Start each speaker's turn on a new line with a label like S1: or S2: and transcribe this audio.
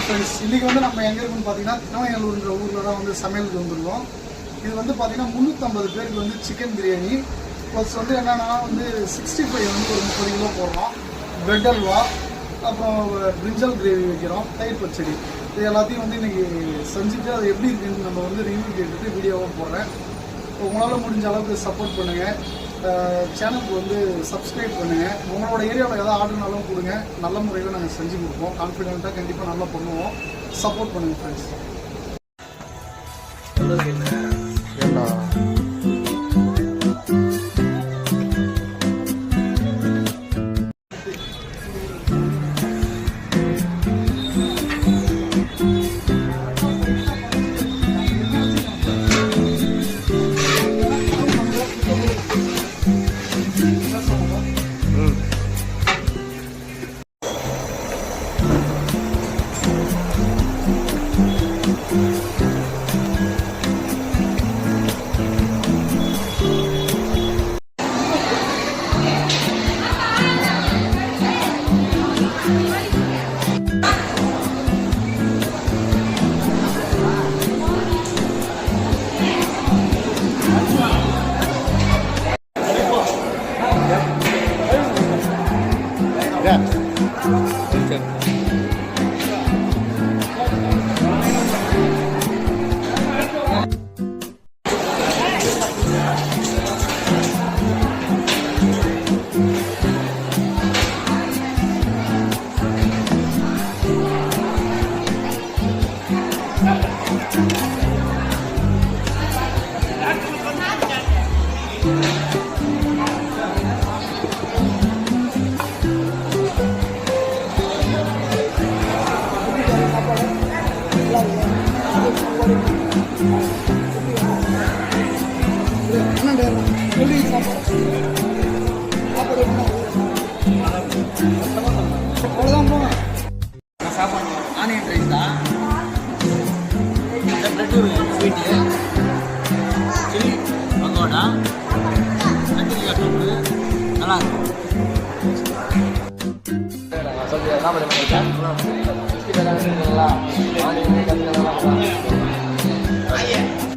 S1: Friends, இன்றைக்கி வந்து நம்ம எங்கே இருக்குன்னு பார்த்தீங்கன்னா திருவையலூர்ன்ற ஊரில் தான் வந்து சமையலுக்கு வந்துருக்கோம். இது வந்து பார்த்தீங்கன்னா 350 பேருக்கு வந்து சிக்கன் பிரியாணி ப்ளஸ் வந்து என்னென்னா வந்து 65 வந்து ஒரு 30 கிலோ போடுறோம், பிரெட் அல்வா, அப்புறம் பிரிஞ்சல் கிரேவி வைக்கிறோம், தயிர் பச்சடி. இது எல்லாத்தையும் வந்து இன்றைக்கி செஞ்சுட்டு அது எப்படி இருக்குன்னு நம்ம வந்து ரிவ்யூ கேட்டுட்டு வீடியோவாக போடுறேன். உங்களால் முடிஞ்ச அளவுக்கு சப்போர்ட் பண்ணுங்கள், சேனலுக்கு வந்து சப்ஸ்கிரைப் பண்ணுங்கள். உங்களோட ஏரியாவில் எதாவது ஆர்டர்னாலும் கொடுங்க, நல்ல முறையில் நாங்கள் செஞ்சு கொடுப்போம். கான்ஃபிடென்ட்டாக கண்டிப்பாக நல்லா பண்ணுவோம். சப்போர்ட் பண்ணுங்கள் ஃப்ரெண்ட்ஸ்.
S2: சாப்பாடு ஆனியன் ரைஸ் தான், பிரெட் ஸ்வீட்டு, சில்லி பங்கோடா, கத்திரிக்காய் சூப்பு, நல்லா இருக்கும். என்ன